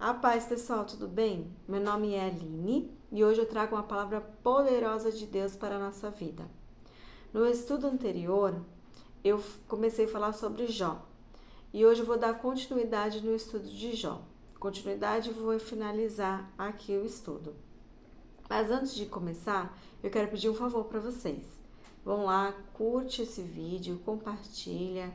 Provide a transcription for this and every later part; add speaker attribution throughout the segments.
Speaker 1: A paz, pessoal, tudo bem? Meu nome é Aline e hoje eu trago uma palavra poderosa de Deus para a nossa vida. No estudo anterior, eu comecei a falar sobre Jó e hoje eu vou dar continuidade no estudo de Jó. Continuidade, vou finalizar aqui o estudo. Mas antes de começar, eu quero pedir um favor para vocês. Vão lá, curte esse vídeo, compartilha,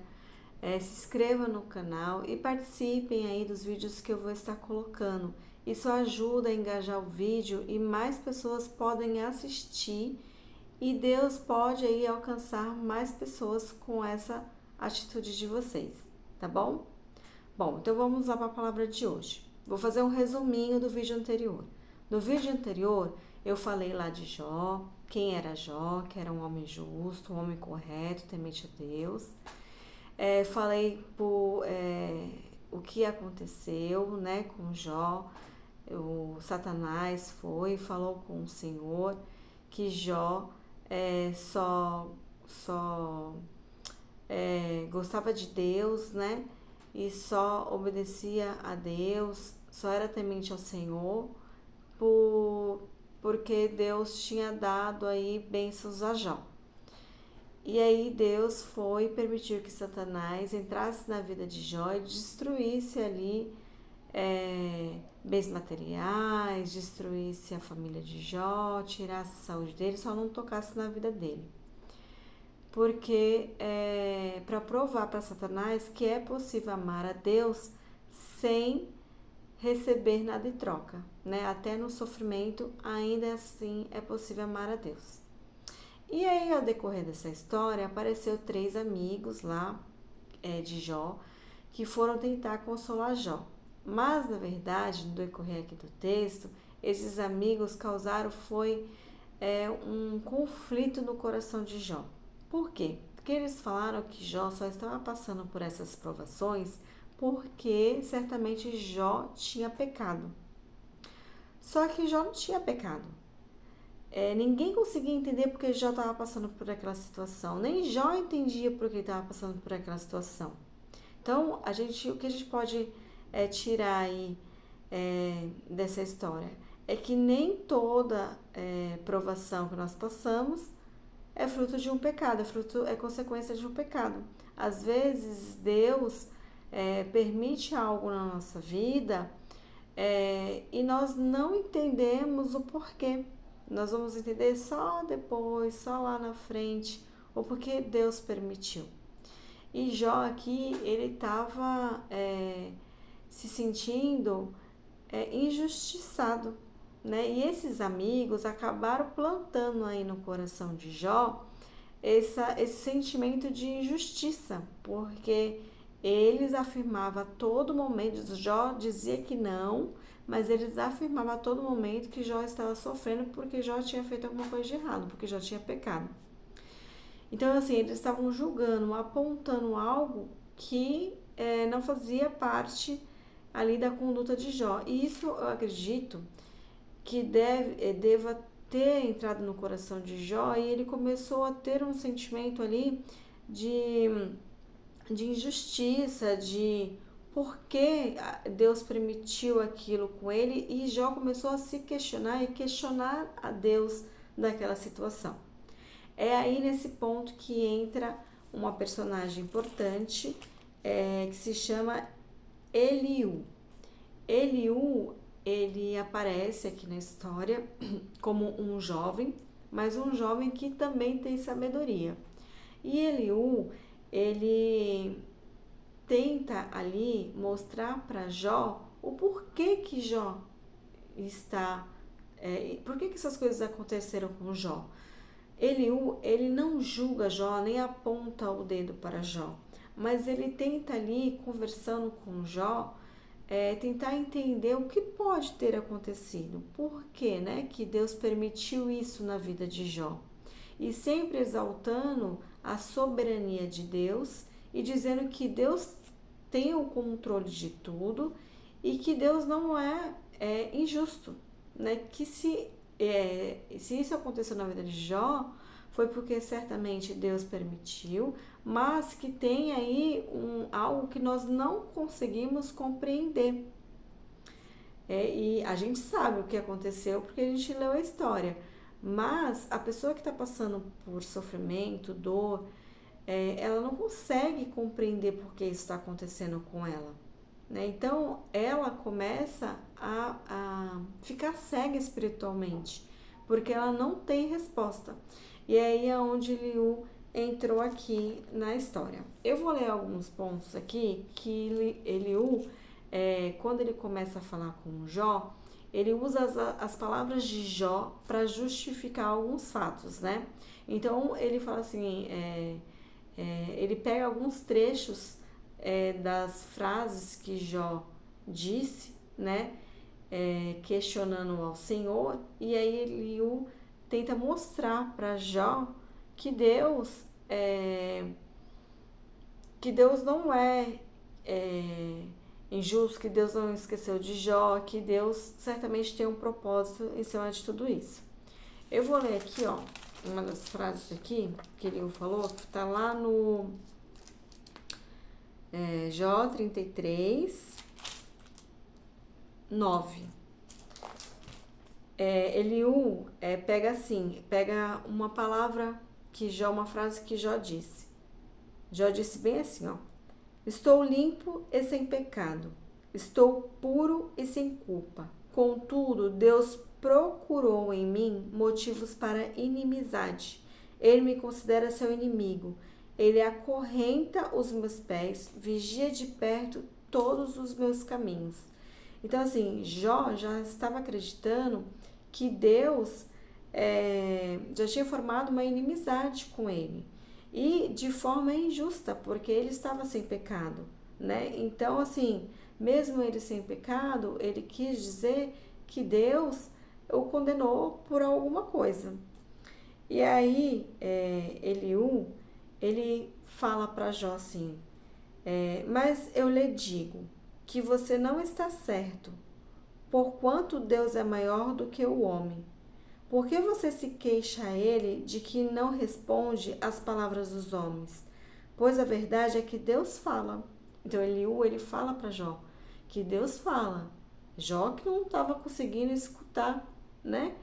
Speaker 1: se inscreva no canal e participem aí dos vídeos que eu vou estar colocando. Isso ajuda a engajar o vídeo e mais pessoas podem assistir e Deus pode aí alcançar mais pessoas com essa atitude de vocês, tá bom? Bom, então vamos lá para a palavra de hoje. Vou fazer um resuminho do vídeo anterior. No vídeo anterior, eu falei lá de Jó, quem era Jó, que era um homem justo, um homem correto, temente a Deus. Falei o que aconteceu, né, com Jó. O Satanás foi e falou com o Senhor que Jó só gostava de Deus, né? E só obedecia a Deus, só era temente ao Senhor, porque Deus tinha dado aí bênçãos a Jó. E aí Deus foi e permitiu que Satanás entrasse na vida de Jó e destruísse ali bens materiais, destruísse a família de Jó, tirasse a saúde dele, só não tocasse na vida dele. Porque para provar para Satanás que é possível amar a Deus sem receber nada em troca, né? Até no sofrimento, ainda assim é possível amar a Deus. E aí, ao decorrer dessa história, apareceu 3 amigos lá de Jó que foram tentar consolar Jó. Mas, na verdade, no decorrer aqui do texto, esses amigos causaram um conflito no coração de Jó. Por quê? Porque eles falaram que Jó só estava passando por essas provações porque certamente Jó tinha pecado. Só que Jó não tinha pecado. Ninguém conseguia entender porque Jó estava passando por aquela situação. Nem Jó entendia por que estava passando por aquela situação. Então, o que a gente pode tirar aí dessa história é que nem toda provação que nós passamos é fruto de um pecado, é consequência de um pecado. Às vezes, Deus permite algo na nossa vida e nós não entendemos o porquê. Nós vamos entender só depois, só lá na frente, ou porque Deus permitiu. E Jó aqui, ele estava se sentindo injustiçado, né? E esses amigos acabaram plantando aí no coração de Jó esse sentimento de injustiça, porque eles afirmavam a todo momento, Jó dizia que não, mas eles afirmavam a todo momento que Jó estava sofrendo porque Jó tinha feito alguma coisa de errado, porque Jó tinha pecado. Então, assim, eles estavam julgando, apontando algo que não fazia parte ali da conduta de Jó. E isso eu acredito que deva ter entrado no coração de Jó e ele começou a ter um sentimento ali de injustiça, de por que Deus permitiu aquilo com ele, e Jó começou a se questionar e questionar a Deus daquela situação. É aí nesse ponto que entra uma personagem importante que se chama Eliú. Eliú, ele aparece aqui na história como um jovem, mas um jovem que também tem sabedoria. E Eliú, ele tenta ali mostrar para Jó o porquê que Jó está... por que essas coisas aconteceram com Jó. Eliú, ele não julga Jó, nem aponta o dedo para Jó, mas ele tenta ali, conversando com Jó, tentar entender o que pode ter acontecido, por que, né, que Deus permitiu isso na vida de Jó. E sempre exaltando a soberania de Deus e dizendo que Deus tem o controle de tudo e que Deus não é injusto, né? Que se isso aconteceu na vida de Jó, foi porque certamente Deus permitiu, mas que tem aí algo que nós não conseguimos compreender. E a gente sabe o que aconteceu porque a gente leu a história. Mas a pessoa que está passando por sofrimento, dor, ela não consegue compreender por que isso está acontecendo com ela. Né? Então ela começa a ficar cega espiritualmente, porque ela não tem resposta. E aí é onde Liu entrou aqui na história. Eu vou ler alguns pontos aqui que Eliú, quando ele começa a falar com Jó, ele usa as palavras de Jó para justificar alguns fatos, né? Então ele fala assim, ele pega alguns trechos das frases que Jó disse, né? Questionando ao Senhor, e aí Eliú tenta mostrar para Jó que Deus não é injusto, que Deus não esqueceu de Jó, que Deus certamente tem um propósito em cima de tudo isso. Eu vou ler aqui, ó, uma das frases aqui que ele falou, que está lá no Jó 33, 9. Eliú pega uma palavra que Jó, uma frase que Jó disse. Jó disse bem assim, ó: estou limpo e sem pecado, estou puro e sem culpa. Contudo, Deus procurou em mim motivos para inimizade. Ele me considera seu inimigo. Ele acorrenta os meus pés, vigia de perto todos os meus caminhos. Então, assim, Jó já estava acreditando que Deus já tinha formado uma inimizade com ele. E de forma injusta, porque ele estava sem pecado, né? Então, assim, mesmo ele sem pecado, ele quis dizer que Deus o condenou por alguma coisa. E aí, Eliú, ele fala para Jó assim, mas eu lhe digo que você não está certo, porquanto Deus é maior do que o homem. Por que você se queixa a ele de que não responde às palavras dos homens? Pois a verdade é que Deus fala. Então Eliú, ele fala para Jó que Deus fala. Jó que não estava conseguindo escutar, né?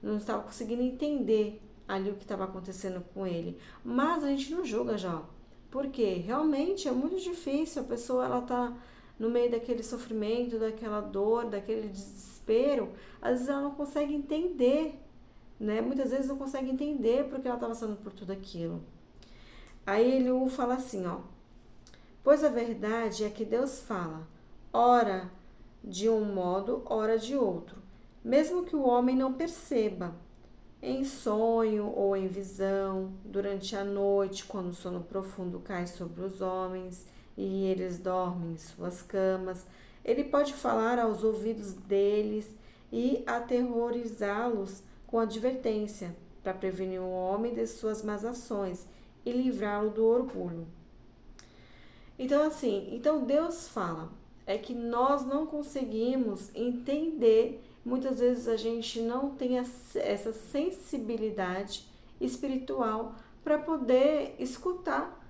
Speaker 1: Não estava conseguindo entender ali o que estava acontecendo com ele. Mas a gente não julga Jó. Porque realmente é muito difícil, a pessoa ela tá no meio daquele sofrimento, daquela dor, daquele desespero, às vezes ela não consegue entender, né? Muitas vezes não consegue entender porque ela está passando por tudo aquilo. Aí ele fala assim, ó: pois a verdade é que Deus fala, ora de um modo, ora de outro, mesmo que o homem não perceba. Em sonho ou em visão, durante a noite, quando o sono profundo cai sobre os homens e eles dormem em suas camas, ele pode falar aos ouvidos deles e aterrorizá-los com advertência, para prevenir o homem de suas más ações e livrá-lo do orgulho. Então, assim, Deus fala, é que nós não conseguimos entender. Muitas vezes a gente não tem essa sensibilidade espiritual para poder escutar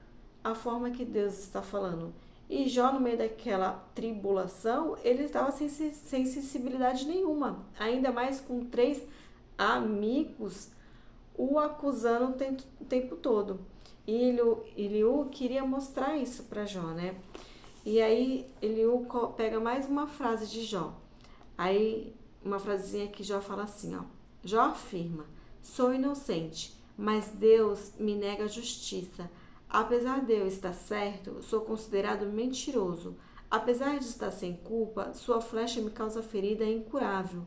Speaker 1: a forma que Deus está falando. E Jó, no meio daquela tribulação, ele estava sem sensibilidade nenhuma, ainda mais com 3 amigos o acusando o tempo todo. E Eliú queria mostrar isso para Jó, né? E aí Eliú pega mais uma frase de Jó. Aí uma frasezinha que Jó fala assim, ó: Jó afirma, sou inocente, mas Deus me nega a justiça. Apesar de eu estar certo, sou considerado mentiroso. Apesar de estar sem culpa, sua flecha me causa ferida incurável.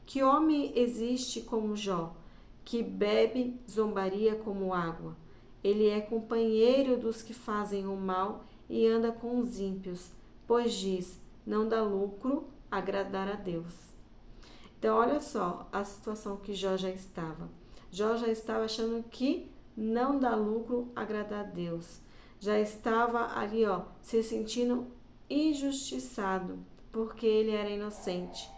Speaker 1: Que homem existe como Jó, que bebe zombaria como água? Ele é companheiro dos que fazem o mal e anda com os ímpios, pois diz, não dá lucro agradar a Deus. Então, olha só a situação que Jó já estava. Jó já estava achando que não dá lucro agradar a Deus. Já estava ali, ó, se sentindo injustiçado, porque ele era inocente.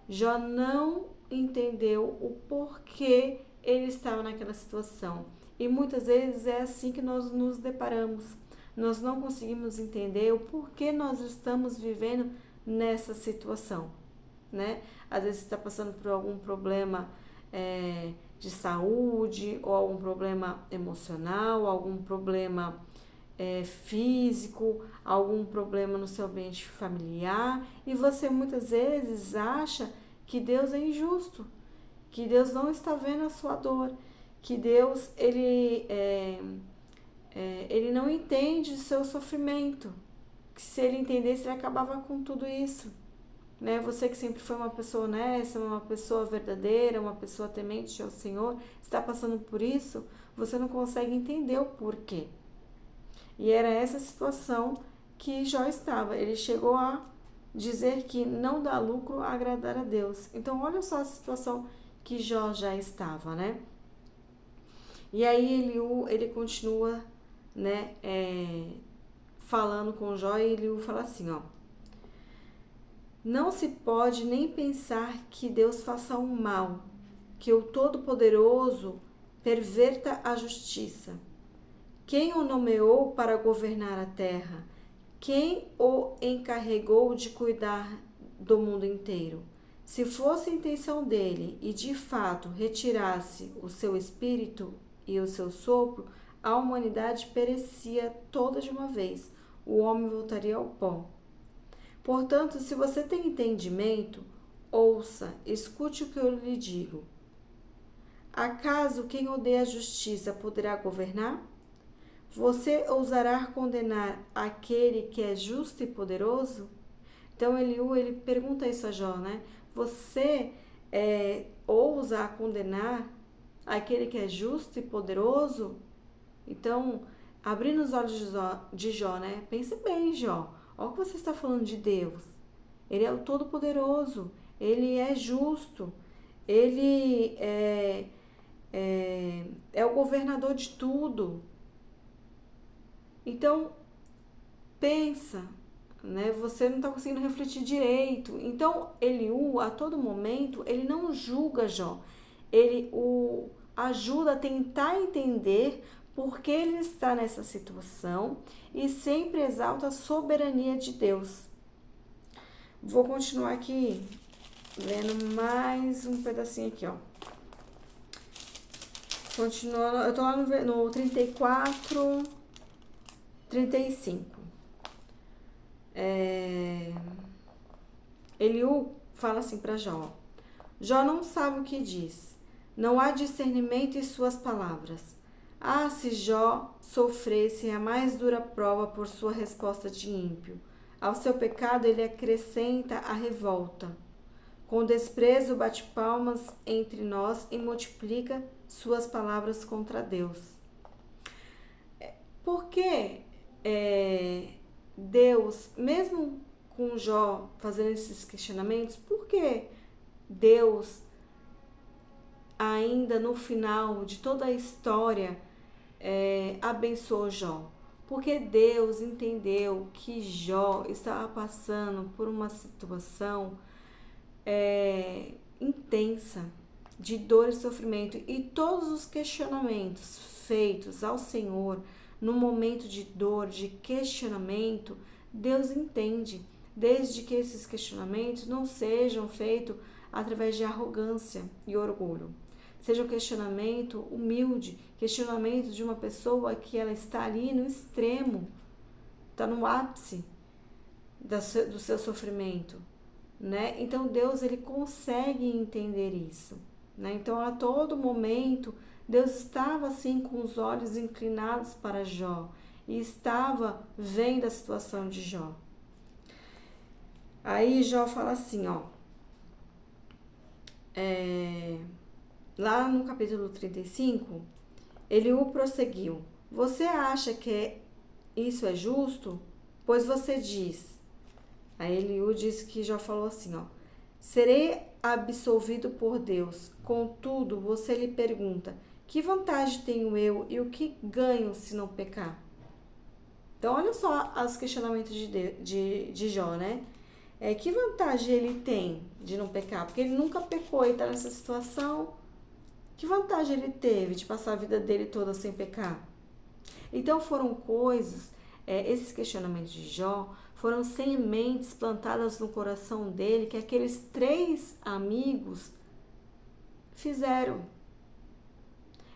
Speaker 1: Jó não entendeu o porquê ele estava naquela situação. E muitas vezes é assim que nós nos deparamos. Nós não conseguimos entender o porquê nós estamos vivendo nessa situação, né? Às vezes você está passando por algum problema de saúde, ou algum problema emocional, algum problema físico, algum problema no seu ambiente familiar, e você muitas vezes acha que Deus é injusto, que Deus não está vendo a sua dor, que Deus ele não entende o seu sofrimento, que se ele entendesse ele acabava com tudo isso, né? Você que sempre foi uma pessoa honesta, uma pessoa verdadeira, uma pessoa temente ao Senhor, está passando por isso, você não consegue entender o porquê. E era essa situação que Jó estava. Ele chegou a dizer que não dá lucro a agradar a Deus. Então, olha só a situação que Jó já estava, né? E aí ele continua, né, falando com Jó, e Eliú fala assim, ó: não se pode nem pensar que Deus faça um mal, que o Todo-Poderoso perverta a justiça. Quem o nomeou para governar a terra? Quem o encarregou de cuidar do mundo inteiro? Se fosse a intenção dele e de fato retirasse o seu espírito e o seu sopro, a humanidade perecia toda de uma vez, o homem voltaria ao pó. Portanto, se você tem entendimento, ouça, escute o que eu lhe digo. Acaso quem odeia a justiça poderá governar? Você ousará condenar aquele que é justo e poderoso? Então Eliú, ele pergunta isso a Jó, né? Você ousa condenar aquele que é justo e poderoso? Então, abrindo os olhos de Jó, né? Pense bem, Jó. Olha o que você está falando de Deus. Ele é o Todo-Poderoso. Ele é justo. Ele é o governador de tudo. Então, pensa, né? Você não está conseguindo refletir direito. Então, Eliú, a todo momento, ele não julga Jó. Ele o ajuda a tentar entender por que ele está nessa situação e sempre exalta a soberania de Deus. Vou continuar aqui lendo mais um pedacinho aqui, ó. Continuando, eu tô lá no 34, 35. Eliú fala assim para Jó: Jó não sabe o que diz, não há discernimento em suas palavras. Ah, se Jó sofresse a mais dura prova por sua resposta de ímpio. Ao seu pecado ele acrescenta a revolta. Com desprezo bate palmas entre nós e multiplica suas palavras contra Deus. Por que Deus, mesmo com Jó fazendo esses questionamentos, por que Deus, ainda no final de toda a história, abençoou Jó? Porque Deus entendeu que Jó estava passando por uma situação intensa de dor e sofrimento, e todos os questionamentos feitos ao Senhor no momento de dor, de questionamento, Deus entende, desde que esses questionamentos não sejam feitos através de arrogância e orgulho. Seja um questionamento humilde, questionamento de uma pessoa que ela está ali no extremo, está no ápice do seu sofrimento, né? Então Deus, ele consegue entender isso, né? Então a todo momento Deus estava assim com os olhos inclinados para Jó e estava vendo a situação de Jó. Aí Jó fala assim, ó, lá no capítulo 35, Eliú prosseguiu: você acha que isso é justo? Pois você diz. Aí Eliú disse que Jó falou assim, ó: serei absolvido por Deus. Contudo, você lhe pergunta: que vantagem tenho eu e o que ganho se não pecar? Então, olha só os questionamentos de Jó, né? Que vantagem ele tem de não pecar? Porque ele nunca pecou e está nessa situação. Que vantagem ele teve de passar a vida dele toda sem pecar? Então, foram coisas esses questionamentos de Jó foram sementes plantadas no coração dele que aqueles 3 amigos fizeram.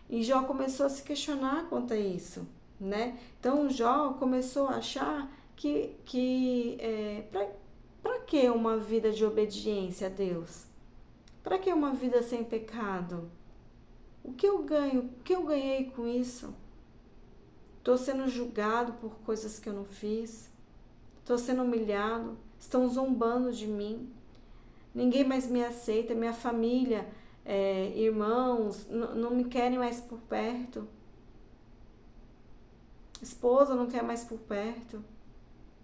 Speaker 1: E Jó começou a se questionar quanto a isso, né? Então Jó começou a achar para que uma vida de obediência a Deus? Para que uma vida sem pecado? O que eu ganho? O que eu ganhei com isso? Estou sendo julgado por coisas que eu não fiz. Estou sendo humilhado. Estão zombando de mim. Ninguém mais me aceita. Minha família, irmãos, não me querem mais por perto. Esposa não quer mais por perto.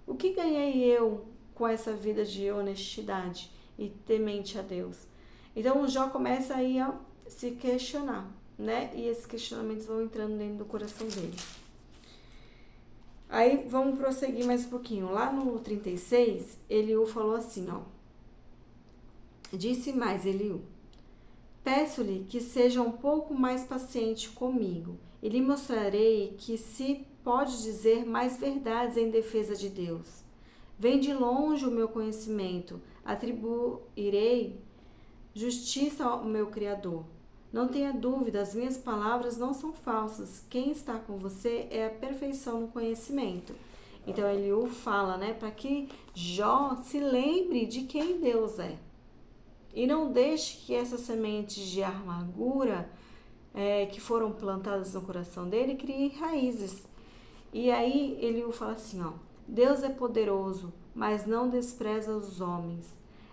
Speaker 1: O que ganhei eu com essa vida de honestidade e temente a Deus? Então o Jó começa aí a se questionar, né? E esses questionamentos vão entrando dentro do coração dele. Aí vamos prosseguir mais um pouquinho. Lá no 36, Eliú falou assim, ó. Disse mais Eliú: peço-lhe que seja um pouco mais paciente comigo, e lhe mostrarei que se pode dizer mais verdades em defesa de Deus. Vem de longe o meu conhecimento, atribuirei justiça ao meu Criador. Não tenha dúvida, as minhas palavras não são falsas. Quem está com você é a perfeição no conhecimento. Então Eliú fala, né, para que Jó se lembre de quem Deus é. E não deixe que essas sementes de amargura que foram plantadas no coração dele criem raízes. E aí Eliú fala assim, ó: Deus é poderoso, mas não despreza os homens.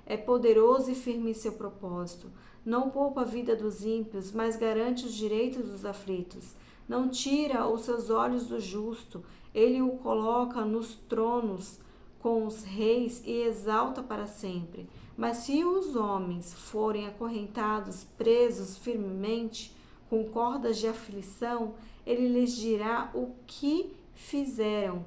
Speaker 1: É poderoso e firme em seu propósito. Não poupa a vida dos ímpios, mas garante os direitos dos aflitos. Não tira os seus olhos do justo. Ele o coloca nos tronos com os reis e exalta para sempre. Mas se os homens forem acorrentados, presos firmemente, com cordas de aflição, ele lhes dirá o que fizeram,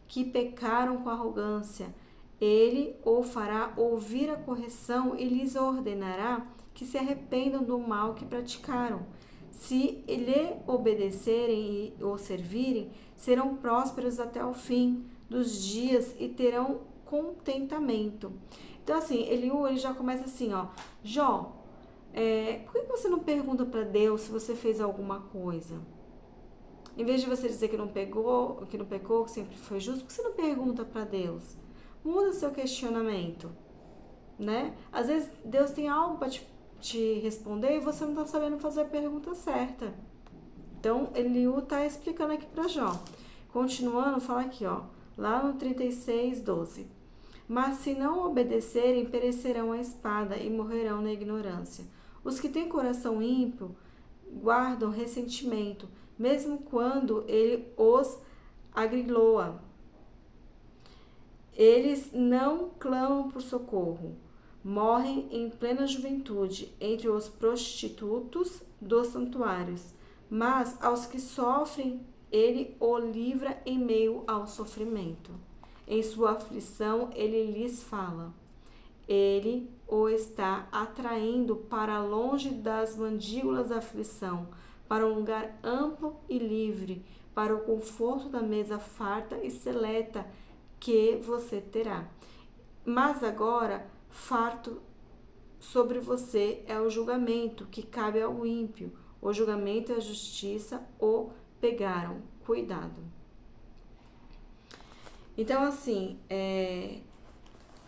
Speaker 1: que pecaram com arrogância. Ele o fará ouvir a correção e lhes ordenará que se arrependam do mal que praticaram. Se lhe obedecerem e o servirem, serão prósperos até o fim dos dias e terão contentamento. Então, assim, Eliú, ele já começa assim, ó: Jó, por que você não pergunta para Deus se você fez alguma coisa? Em vez de você dizer que não pecou, que sempre foi justo, por que você não pergunta para Deus? Muda seu questionamento, né? Às vezes Deus tem algo para te responder e você não está sabendo fazer a pergunta certa. Então, Eliú está explicando aqui para Jó. Continuando, fala aqui, ó, lá no 36:12. Mas se não obedecerem, perecerão à espada e morrerão na ignorância. Os que têm coração ímpio guardam ressentimento, mesmo quando ele os agriloa. Eles não clamam por socorro. Morrem em plena juventude entre os prostitutos dos santuários. Mas aos que sofrem, ele o livra em meio ao sofrimento. Em sua aflição, ele lhes fala. Ele o está atraindo para longe das mandíbulas da aflição, para um lugar amplo e livre, para o conforto da mesa farta e seleta que você terá. Mas agora, farto sobre você é o julgamento que cabe ao ímpio. O julgamento e a justiça o pegaram. Cuidado. Então, assim,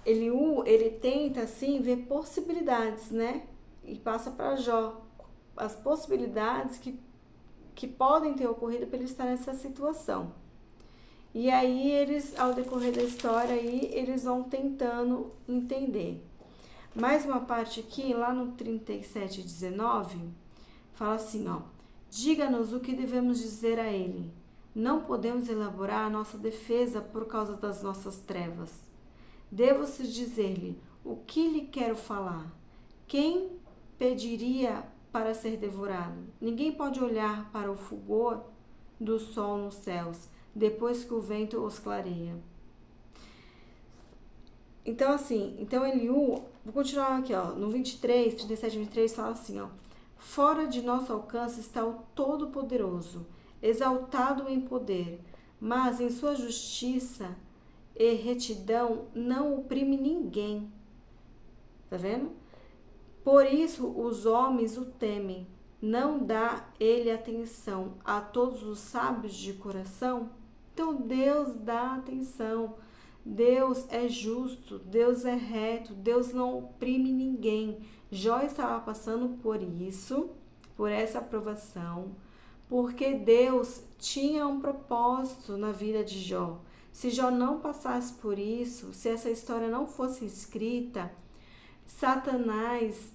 Speaker 1: Eliú, ele tenta, assim, ver possibilidades, né? E passa para Jó as possibilidades que podem ter ocorrido para ele estar nessa situação. E aí, eles, ao decorrer da história, aí, eles vão tentando entender. Mais uma parte aqui, lá no 37:19, fala assim, ó: diga-nos o que devemos dizer a ele. Não podemos elaborar a nossa defesa por causa das nossas trevas. Devo-se dizer-lhe o que lhe quero falar. Quem pediria para ser devorado? Ninguém pode olhar para o fulgor do sol nos céus, depois que o vento os clareia. Então, assim, Eliú, vou continuar aqui, ó, no 37:23, fala assim, ó: fora de nosso alcance está o Todo-Poderoso, exaltado em poder. mas em sua justiça e retidão não oprime ninguém. Tá vendo? Por isso os homens o temem. Não dá ele atenção a todos os sábios de coração? Então Deus dá atenção. Deus é justo, Deus é reto, Deus não oprime ninguém. Jó estava passando por isso, por essa aprovação, porque Deus tinha um propósito na vida de Jó. Se Jó não passasse por isso, se essa história não fosse escrita, Satanás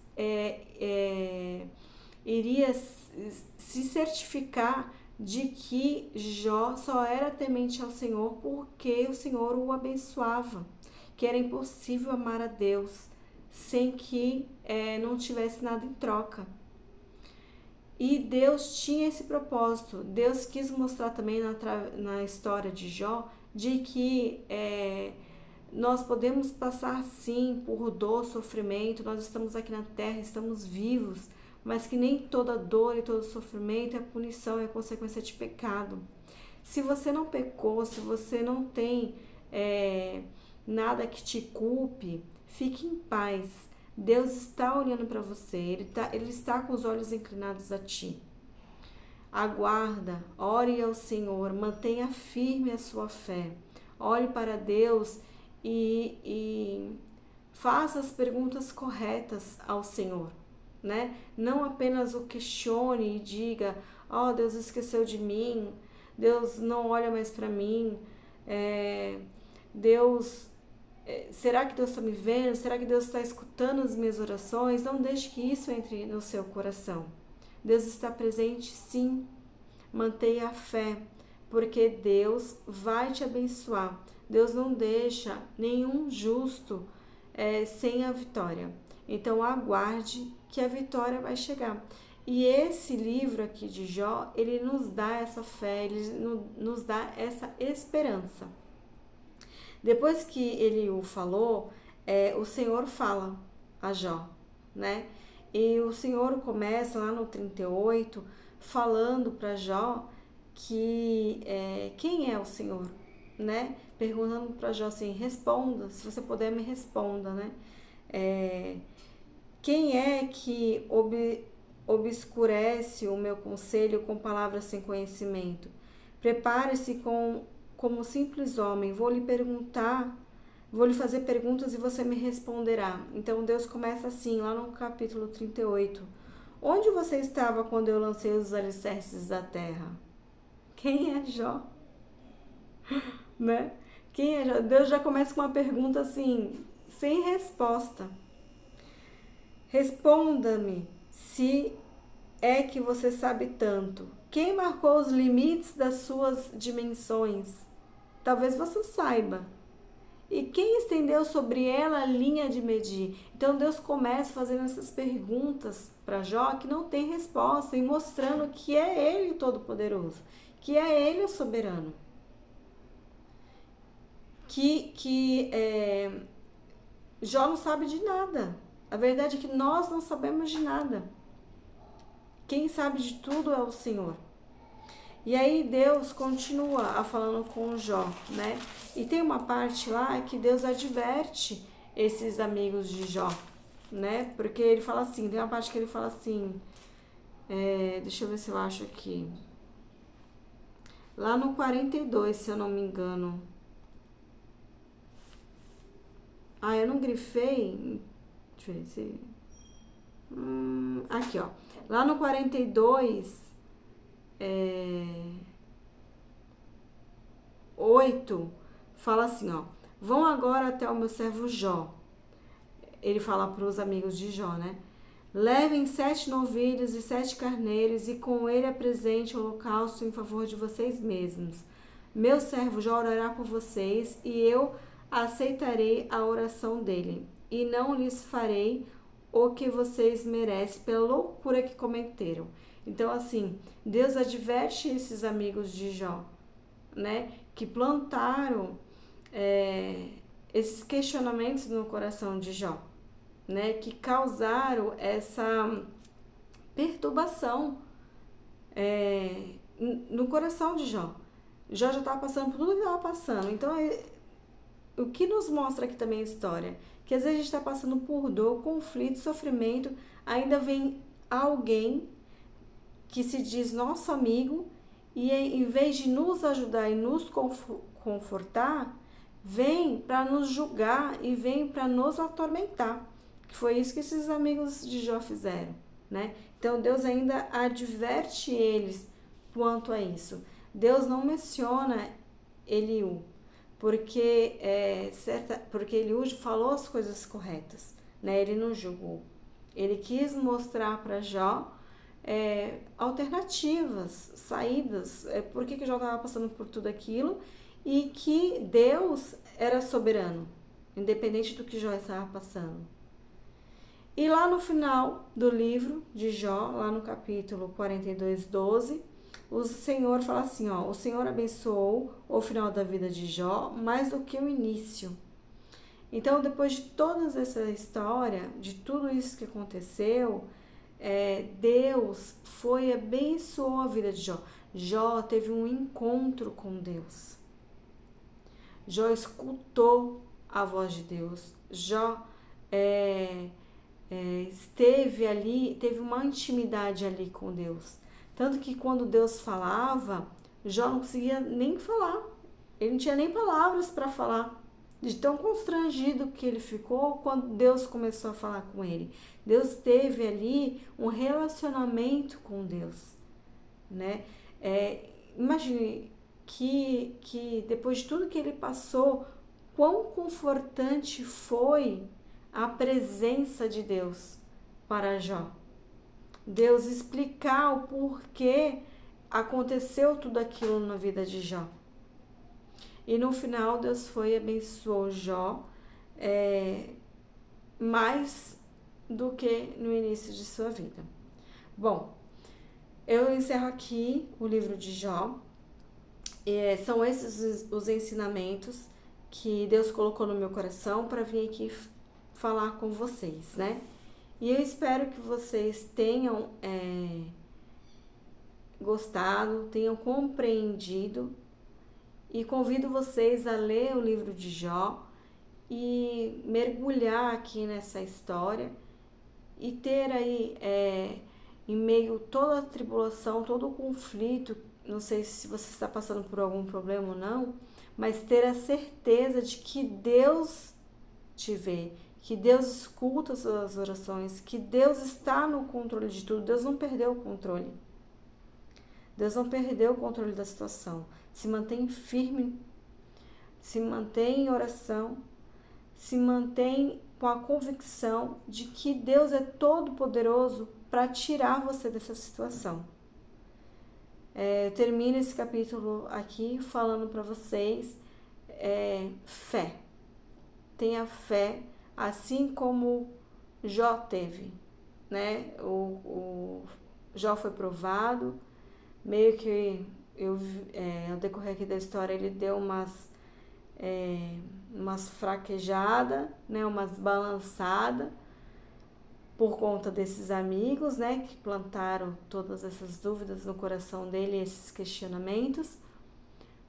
Speaker 1: iria se certificar de que Jó só era temente ao Senhor porque o Senhor o abençoava, que era impossível amar a Deus sem que não tivesse nada em troca. E Deus tinha esse propósito. Deus quis mostrar também na história de Jó de que nós podemos passar sim por dor, sofrimento, nós estamos aqui na terra, estamos vivos, mas que nem toda dor e todo sofrimento é punição, é consequência de pecado. Se você não pecou, se você não tem nada que te culpe, fique em paz. Deus está olhando para você, Ele está com os olhos inclinados a ti. Aguarda, ore ao Senhor, mantenha firme a sua fé. Olhe para Deus e faça as perguntas corretas ao Senhor, né? Não apenas o questione e diga, Deus esqueceu de mim, Deus não olha mais para mim, será que Deus está me vendo? Será que Deus está escutando as minhas orações? Não deixe que isso entre no seu coração. Deus está presente, sim. Mantenha a fé, porque Deus vai te abençoar. Deus não deixa nenhum justo sem a vitória. Então aguarde que a vitória vai chegar. E esse livro aqui de Jó, ele nos dá essa fé, ele nos dá essa esperança. Depois que ele o falou, o Senhor fala a Jó, né? E o Senhor começa lá no 38, falando para Jó que quem é o Senhor, né? Perguntando para Jó assim, responda, se você puder me responda, né? Quem é que obscurece o meu conselho com palavras sem conhecimento? Prepare-se como simples homem, vou lhe fazer perguntas e você me responderá. Então Deus começa assim, lá no capítulo 38. Onde você estava quando eu lancei os alicerces da terra? Quem é Jó? Né? Quem é Jó? Deus já começa com uma pergunta assim, sem resposta. Responda-me, se é que você sabe tanto. Quem marcou os limites das suas dimensões? Talvez você saiba. E quem estendeu sobre ela a linha de medir? Então Deus começa fazendo essas perguntas para Jó que não tem resposta e mostrando que é Ele o Todo-Poderoso, que é Ele o soberano. Jó não sabe de nada. A verdade é que nós não sabemos de nada. Quem sabe de tudo é o Senhor. E aí Deus continua falando com Jó, né? E tem uma parte lá que Deus adverte esses amigos de Jó, né? Porque ele fala assim, tem uma parte que ele fala assim, deixa eu ver se eu acho aqui. Lá no 42, se eu não me engano. Eu não grifei. Deixa eu ver se... aqui, ó. Lá no 42... 8, fala assim, ó. Vão agora até o meu servo Jó. Ele fala para os amigos de Jó, né? Levem 7 novilhos e 7 carneiros e com ele apresente o holocausto em favor de vocês mesmos. Meu servo Jó orará por vocês e eu aceitarei a oração dele. E não lhes farei o que vocês merecem pela loucura que cometeram. Então, assim, Deus adverte esses amigos de Jó, né? Que plantaram esses questionamentos no coração de Jó, né? Que causaram essa perturbação no coração de Jó. Jó já estava passando por tudo que estava passando. Então, o que nos mostra aqui também a história? Que às vezes a gente está passando por dor, conflito, sofrimento, ainda vem alguém que se diz nosso amigo e em vez de nos ajudar e nos confortar, vem para nos julgar e vem para nos atormentar. Que foi isso que esses amigos de Jó fizeram, né? Então Deus ainda adverte eles quanto a isso. Deus não menciona Eliú, porque porque Eliú falou as coisas corretas, né? Ele não julgou. Ele quis mostrar para Jó alternativas, saídas, por que Jó estava passando por tudo aquilo e que Deus era soberano, independente do que Jó estava passando. E lá no final do livro de Jó, lá no capítulo 42:12, o Senhor fala assim, ó, o Senhor abençoou o final da vida de Jó mais do que o início. Então, depois de toda essa história, de tudo isso que aconteceu, Deus foi e abençoou a vida de Jó. Jó teve um encontro com Deus. Jó escutou a voz de Deus. Jó esteve ali, teve uma intimidade ali com Deus. Tanto que quando Deus falava, Jó não conseguia nem falar. Ele não tinha nem palavras para falar. De tão constrangido que ele ficou quando Deus começou a falar com ele. Deus teve ali um relacionamento com Deus, né? Imagine que depois de tudo que ele passou, quão confortante foi a presença de Deus para Jó. Deus explicar o porquê aconteceu tudo aquilo na vida de Jó. E no final, Deus foi e abençoou Jó mais do que no início de sua vida. Bom, eu encerro aqui o livro de Jó. São esses os ensinamentos que Deus colocou no meu coração para vir aqui falar com vocês, né? E eu espero que vocês tenham gostado, tenham compreendido. E convido vocês a ler o livro de Jó e mergulhar aqui nessa história e ter aí, em meio a toda a tribulação, todo o conflito, não sei se você está passando por algum problema ou não, mas ter a certeza de que Deus te vê, que Deus escuta as suas orações, que Deus está no controle de tudo, Deus não perdeu o controle. Deus não perdeu o controle da situação. Se mantém firme, se mantém em oração, se mantém com a convicção de que Deus é todo poderoso para tirar você dessa situação. Eu termino esse capítulo aqui falando para vocês fé. Tenha fé, assim como Jó teve, né? O Jó foi provado, meio que ao decorrer aqui da história ele deu umas fraquejadas, né, umas balançadas por conta desses amigos, né, que plantaram todas essas dúvidas no coração dele, esses questionamentos.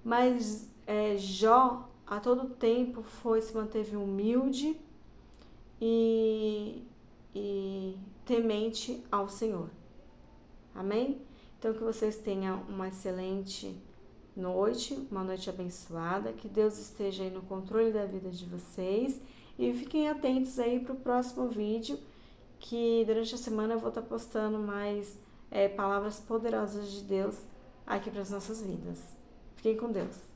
Speaker 1: Mas Jó a todo tempo se manteve humilde e temente ao Senhor. Amém? Então, que vocês tenham uma excelente noite, uma noite abençoada, que Deus esteja aí no controle da vida de vocês e fiquem atentos aí para o próximo vídeo, que durante a semana eu vou estar postando mais palavras poderosas de Deus aqui para as nossas vidas. Fiquem com Deus.